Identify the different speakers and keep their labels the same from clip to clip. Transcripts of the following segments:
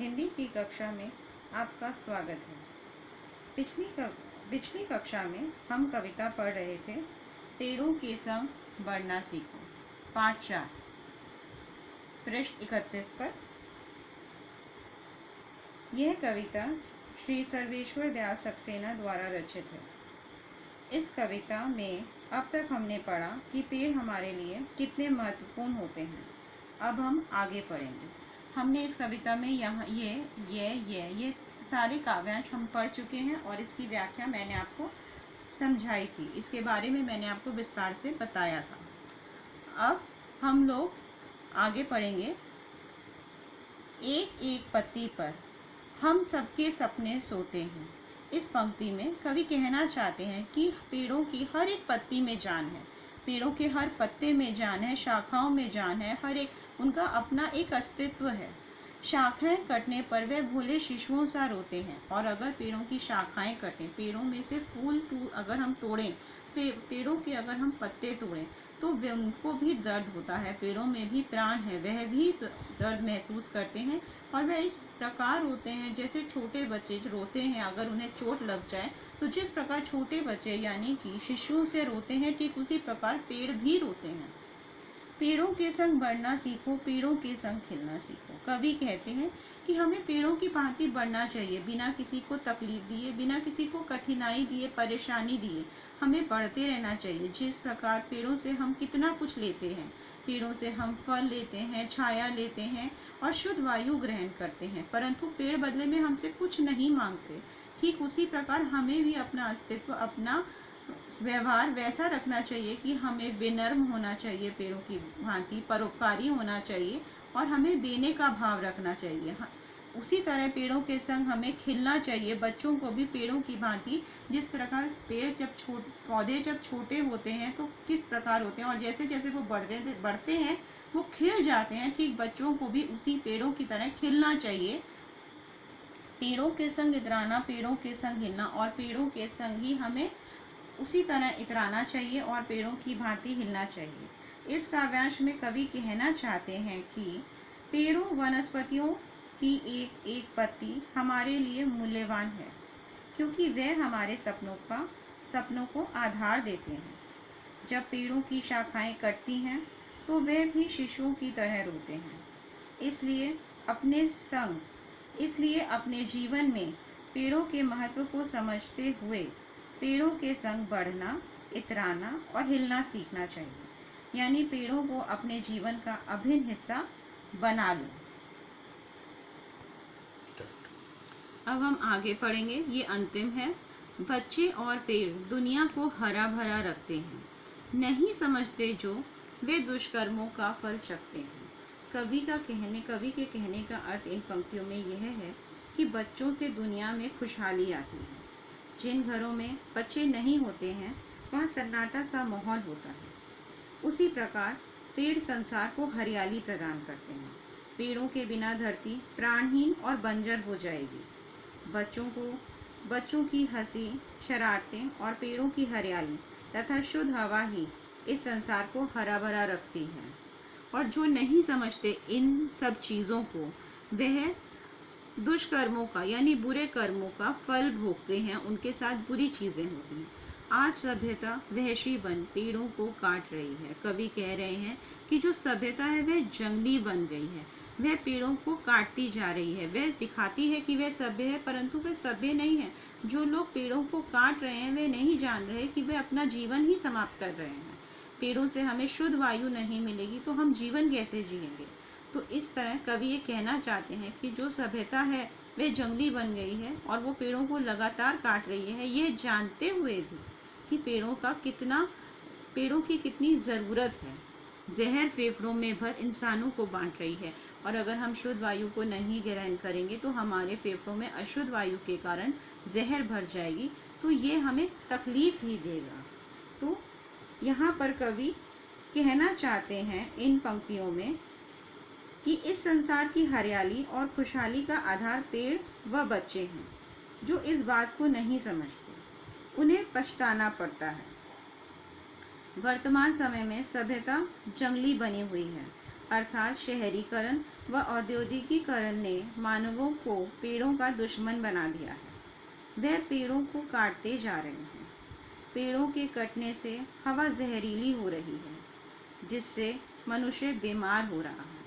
Speaker 1: हिंदी की कक्षा में आपका स्वागत है। पिछली कक्षा में हम कविता पढ़ रहे थे पेड़ों के संग बढ़ना सीखो, पाठ 4, पृष्ठ 31 पर। यह कविता श्री सर्वेश्वर दयाल सक्सेना द्वारा रचित है। इस कविता में अब तक हमने पढ़ा कि पेड़ हमारे लिए कितने महत्वपूर्ण होते हैं। अब हम आगे पढ़ेंगे। हमने इस कविता में यहाँ ये सारे काव्यांश हम पढ़ चुके हैं और इसकी व्याख्या मैंने आपको समझाई थी। इसके बारे में मैंने आपको विस्तार से बताया था। अब हम लोग आगे पढ़ेंगे। एक एक पत्ती पर हम सबके सपने सोते हैं। इस पंक्ति में कवि कहना चाहते हैं कि पेड़ों की हर एक पत्ती में जान है, पेड़ों के हर पत्ते में जान है, शाखाओं में जान है, हर एक उनका अपना एक अस्तित्व है। शाखाएं कटने पर वे भोले शिशुओं सा रोते हैं, और अगर पेड़ों की शाखाएं कटें, पेड़ों में से फूल अगर हम तोड़ें, पेड़ों के अगर हम पत्ते तोड़ें तो वे उनको भी दर्द होता है। पेड़ों में भी प्राण है, वह भी दर्द महसूस करते हैं और वह इस प्रकार रोते हैं जैसे छोटे बच्चे रोते हैं अगर उन्हें चोट लग जाए। तो जिस प्रकार छोटे बच्चे यानी कि शिशुओं से रोते हैं, ठीक उसी प्रकार पेड़ भी रोते हैं। पेड़ों के संग बढ़ना सीखो, पेड़ों के संग खिलना सीखो। कवि कहते हैं कि हमें पेड़ों की भांति बढ़ना चाहिए, बिना किसी को तकलीफ दिए, बिना किसी को कठिनाई दिए, परेशानी दिए हमें बढ़ते रहना चाहिए। जिस प्रकार पेड़ों से हम कितना कुछ लेते हैं, पेड़ों से हम फल लेते हैं, छाया लेते हैं और शुद्ध वायु ग्रहण करते हैं, परंतु पेड़ बदले में हमसे कुछ नहीं मांगते। ठीक उसी प्रकार हमें भी अपना अस्तित्व, अपना व्यवहार वैसा रखना चाहिए कि हमें विनम्र होना चाहिए, पेड़ों की भांति परोपकारी होना चाहिए और हमें देने का भाव रखना चाहिए। उसी तरह पेड़ों के संग हमें खिलना चाहिए। बच्चों को भी पेड़ों की भांति, जिस प्रकार पौधे जब छोटे होते हैं तो किस प्रकार होते हैं और जैसे जैसे वो बढ़ते हैं वो खिल जाते हैं, ठीक बच्चों को भी उसी पेड़ों की तरह खिलना चाहिए। पेड़ों के संग इतराना, पेड़ों के संग हिलना और पेड़ों के संग ही हमें उसी तरह इतराना चाहिए और पेड़ों की भांति हिलना चाहिए। इस काव्यांश में कवि कहना चाहते हैं कि पेड़ों वनस्पतियों की एक एक पत्ती हमारे लिए मूल्यवान है, क्योंकि वह हमारे सपनों को आधार देते हैं। जब पेड़ों की शाखाएं कटती हैं तो वे भी शिशुओं की तरह रोते हैं। इसलिए अपने जीवन में पेड़ों के महत्व को समझते हुए पेड़ों के संग बढ़ना, इतराना और हिलना सीखना चाहिए, यानी पेड़ों को अपने जीवन का अभिन्न हिस्सा बना लो। अब हम आगे पढ़ेंगे, ये अंतिम है। बच्चे और पेड़ दुनिया को हरा भरा रखते हैं, नहीं समझते जो वे दुष्कर्मों का फल चखते हैं। कवि के कहने का अर्थ इन पंक्तियों में यह है कि बच्चों से दुनिया में खुशहाली आती है। जिन घरों में बच्चे नहीं होते हैं वहाँ सन्नाटा सा माहौल होता है। उसी प्रकार पेड़ संसार को हरियाली प्रदान करते हैं। पेड़ों के बिना धरती प्राणहीन और बंजर हो जाएगी। बच्चों की हंसी, शरारतें और पेड़ों की हरियाली तथा शुद्ध हवा ही इस संसार को हरा भरा रखती है। और जो नहीं समझते इन सब चीज़ों को, वह दुष्कर्मों का यानी बुरे कर्मों का फल भोगते हैं, उनके साथ बुरी चीज़ें होती हैं। आज सभ्यता वहशी बन पेड़ों को काट रही है। कवि कह रहे हैं कि जो सभ्यता है वह जंगली बन गई है, वह पेड़ों को काटती जा रही है। वह दिखाती है कि वह सभ्य है, परंतु वह सभ्य नहीं है। जो लोग पेड़ों को काट रहे हैं वे नहीं जान रहे कि वे अपना जीवन ही समाप्त कर रहे हैं। पेड़ों से हमें शुद्ध वायु नहीं मिलेगी तो हम जीवन कैसे जिएंगे। तो इस तरह कवि ये कहना चाहते हैं कि जो सभ्यता है वह जंगली बन गई है और वो पेड़ों को लगातार काट रही है, ये जानते हुए भी कि पेड़ों की कितनी ज़रूरत है। जहर फेफड़ों में भर इंसानों को बांट रही है, और अगर हम शुद्ध वायु को नहीं ग्रहण करेंगे तो हमारे फेफड़ों में अशुद्ध वायु के कारण जहर भर जाएगी, तो ये हमें तकलीफ ही देगा। तो यहाँ पर कवि कहना चाहते हैं इन पंक्तियों में कि इस संसार की हरियाली और खुशहाली का आधार पेड़ व बच्चे हैं। जो इस बात को नहीं समझते उन्हें पछताना पड़ता है। वर्तमान समय में सभ्यता जंगली बनी हुई है अर्थात शहरीकरण व औद्योगिकीकरण ने मानवों को पेड़ों का दुश्मन बना दिया है। वह पेड़ों को काटते जा रहे हैं। पेड़ों के कटने से हवा जहरीली हो रही है, जिससे मनुष्य बीमार हो रहा है।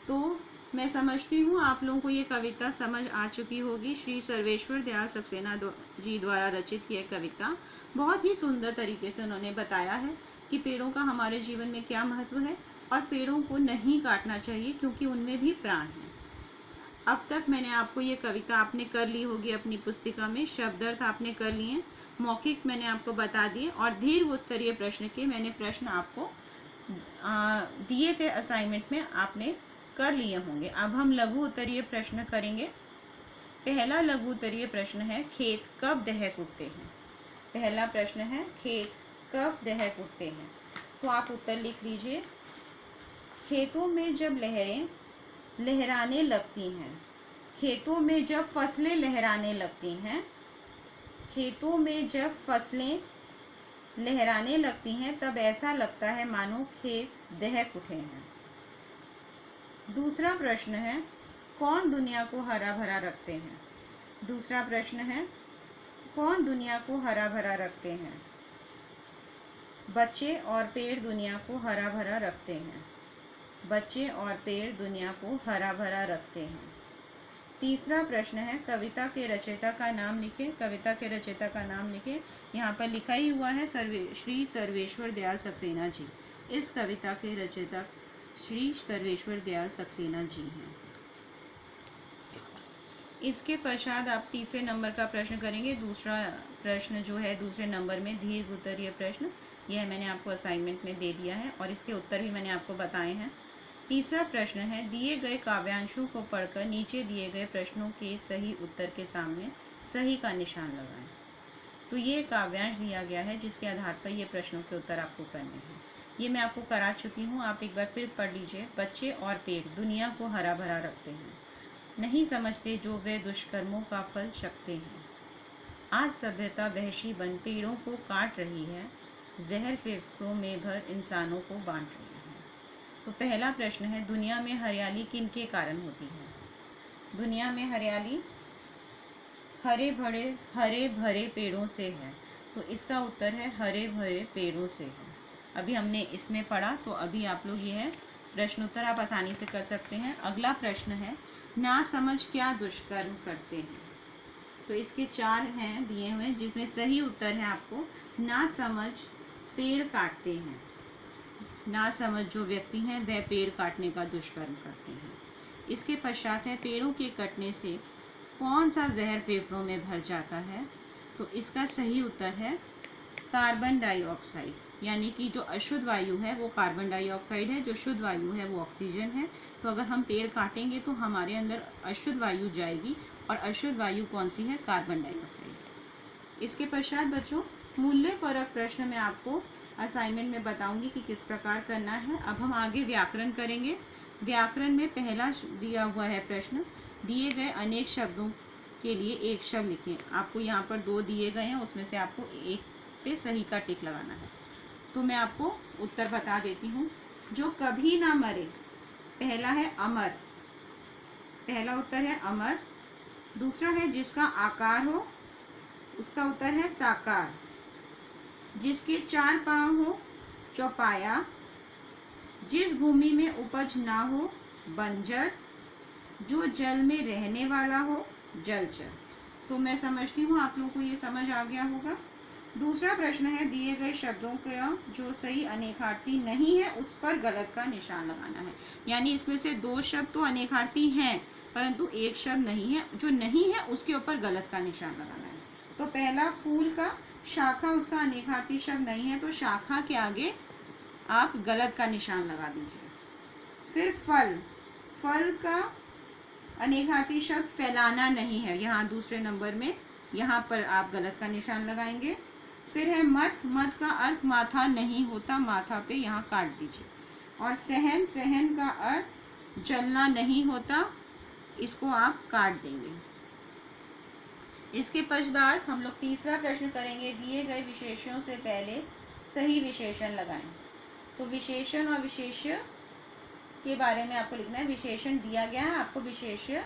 Speaker 1: तो मैं समझती हूँ आप लोगों को ये कविता समझ आ चुकी होगी। श्री सर्वेश्वर दयाल सक्सेना जी द्वारा रचित यह कविता बहुत ही सुंदर तरीके से उन्होंने बताया है कि पेड़ों का हमारे जीवन में क्या महत्व है और पेड़ों को नहीं काटना चाहिए, क्योंकि उनमें भी प्राण है। अब तक मैंने आपको ये कविता आपने कर ली होगी अपनी पुस्तिका में, शब्दार्थ आपने कर लिए, मौखिक मैंने आपको बता दिए, और दीर्घ उत्तरीय प्रश्न के मैंने प्रश्न आपको दिए थे असाइनमेंट में, आपने कर लिए होंगे। अब हम लघु उत्तरीय प्रश्न करेंगे। पहला लघु उत्तरीय प्रश्न है, खेत कब दहक उठते हैं। पहला प्रश्न है, खेत कब दहक उठते हैं। तो आप उत्तर लिख लीजिए। खेतों में जब लहरें लहराने लगती हैं, खेतों में जब फसलें लहराने लगती हैं, खेतों में जब फसलें लहराने लगती हैं, तब ऐसा लगता है मानो खेत दहक उठे हैं। दूसरा प्रश्न है, कौन दुनिया को हरा भरा रखते हैं। दूसरा प्रश्न है, कौन दुनिया को हरा भरा रखते हैं। बच्चे और पेड़ दुनिया को हरा भरा रखते हैं। बच्चे और पेड़ दुनिया को हरा भरा रखते हैं। तीसरा प्रश्न है, कविता के रचयिता का नाम लिखें। कविता के रचयिता का नाम लिखें। यहाँ पर लिखा ही हुआ है श्री सर्वेश्वर दयाल सक्सेना जी। इस कविता के रचयिता श्री सर्वेश्वर दयाल सक्सेना जी हैं। इसके पश्चात आप तीसरे नंबर का प्रश्न करेंगे। दूसरा प्रश्न जो है दूसरे नंबर में दीर्घ उत्तरीय प्रश्न, यह मैंने आपको असाइनमेंट में दे दिया है और इसके उत्तर भी मैंने आपको बताए हैं। तीसरा प्रश्न है, दिए गए काव्यांशों को पढ़कर नीचे दिए गए प्रश्नों के सही उत्तर के सामने सही का निशान लगाएं। तो ये काव्यांश दिया गया है जिसके आधार पर ये प्रश्नों के उत्तर आपको करने हैं। ये मैं आपको करा चुकी हूँ, आप एक बार फिर पढ़ लीजिए। बच्चे और पेड़ दुनिया को हरा भरा रखते हैं, नहीं समझते जो वे दुष्कर्मों का फल चखते हैं। आज सभ्यता वहशी बन पेड़ों को काट रही है, जहर फेफड़ों में भर इंसानों को बांट रही है। तो पहला प्रश्न है, दुनिया में हरियाली किनके कारण होती है। दुनिया में हरियाली हरे भरे पेड़ों से है। तो इसका उत्तर है हरे भरे पेड़ों से है। अभी हमने इसमें पढ़ा, तो अभी आप लोग यह प्रश्नोत्तर आप आसानी से कर सकते हैं। अगला प्रश्न है, ना समझ क्या दुष्कर्म करते हैं। तो इसके 4 हैं दिए हुए, जिसमें सही उत्तर है आपको ना समझ पेड़ काटते हैं। ना समझ जो व्यक्ति हैं वह पेड़ काटने का दुष्कर्म करते हैं। इसके पश्चात है, पेड़ों के कटने से कौन सा जहर फेफड़ों में भर जाता है। तो इसका सही उत्तर है कार्बन डाइऑक्साइड, यानी कि जो अशुद्ध वायु है वो कार्बन डाइऑक्साइड है, जो शुद्ध वायु है वो ऑक्सीजन है। तो अगर हम पेड़ काटेंगे तो हमारे अंदर अशुद्ध वायु जाएगी, और अशुद्ध वायु कौन सी है, कार्बन डाइऑक्साइड। इसके पश्चात बच्चों मूल्य परक प्रश्न मैं आपको असाइनमेंट में बताऊंगी कि किस प्रकार करना है। अब हम आगे व्याकरण करेंगे। व्याकरण में पहला दिया हुआ है प्रश्न, दिए गए अनेक शब्दों के लिए एक शब्द लिखें। आपको यहाँ पर 2 दिए गए हैं, उसमें से आपको एक पे सही का टिक लगाना है। तो मैं आपको उत्तर बता देती हूँ। जो कभी ना मरे, पहला है अमर, पहला उत्तर है अमर। दूसरा है जिसका आकार हो, उसका उत्तर है साकार। जिसके 4 पांव हो, चौपाया। जिस भूमि में उपज ना हो, बंजर। जो जल में रहने वाला हो, जलचर। तो मैं समझती हूँ आप लोगों को ये समझ आ गया होगा। दूसरा प्रश्न है, दिए गए शब्दों का जो सही अनेकार्थी नहीं है उस पर गलत का निशान लगाना है। यानी इसमें से 2 शब्द तो अनेकार्थी हैं, परंतु एक शब्द नहीं है। जो नहीं है उसके ऊपर गलत का निशान लगाना है। तो पहला फूल का शाखा, उसका अनेकार्थी शब्द नहीं है, तो शाखा के आगे आप गलत का निशान लगा दीजिए। फिर फल, फल का अनेकार्थी शब्द फैलाना नहीं है, यहाँ दूसरे नंबर में यहाँ पर आप गलत का निशान लगाएंगे। फिर है मत, मत का अर्थ माथा नहीं होता, माथा पे यहाँ काट दीजिए। और सहन, सहन का अर्थ जलना नहीं होता, इसको आप काट देंगे। इसके पश्चात हम लोग तीसरा प्रश्न करेंगे, दिए गए विशेषणों से पहले सही विशेषण लगाएं। तो विशेषण और विशेष्य के बारे में आपको लिखना है। विशेषण दिया गया है, आपको विशेष्य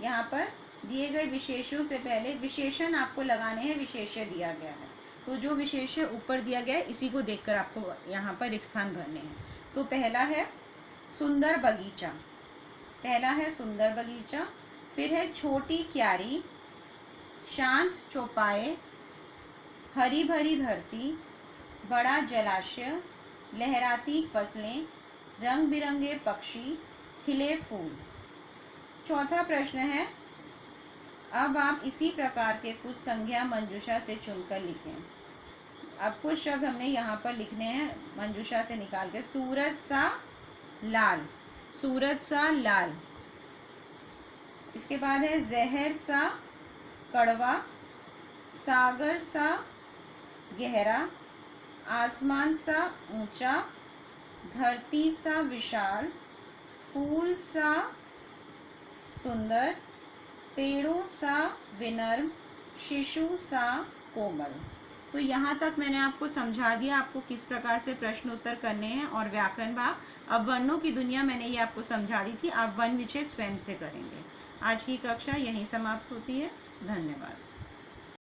Speaker 1: यहाँ पर दिए गए विशेषों से पहले विशेषण आपको लगाने हैं, विशेष्य दिया गया है। तो जो विशेष्य ऊपर दिया गया है इसी को देखकर आपको यहाँ पर एक स्थान भरने हैं। तो पहला है सुंदर बगीचा, पहला है सुंदर बगीचा, फिर है छोटी क्यारी, शांत चौपाए, हरी भरी धरती, बड़ा जलाशय, लहराती फसलें, रंग बिरंगे पक्षी, खिले फूल। चौथा प्रश्न है, अब आप इसी प्रकार के कुछ संज्ञा मंजूषा से चुनकर लिखें। अब कुछ शब्द हमने यहाँ पर लिखने हैं मंजूषा से निकाल के। सूरज सा लाल, सूरज सा लाल। इसके बाद है जहर सा कड़वा, सागर सा गहरा, आसमान सा ऊंचा, धरती सा विशाल, फूल सा सुंदर, पेड़ों सा विनम्र, शिशु सा कोमल। तो यहाँ तक मैंने आपको समझा दिया आपको किस प्रकार से प्रश्न उत्तर करने हैं और व्याकरण भाग। अब वर्णों की दुनिया मैंने ये आपको समझा दी थी, आप वर्ण विच्छेद स्वयं से करेंगे। आज की कक्षा यहीं समाप्त होती है। धन्यवाद।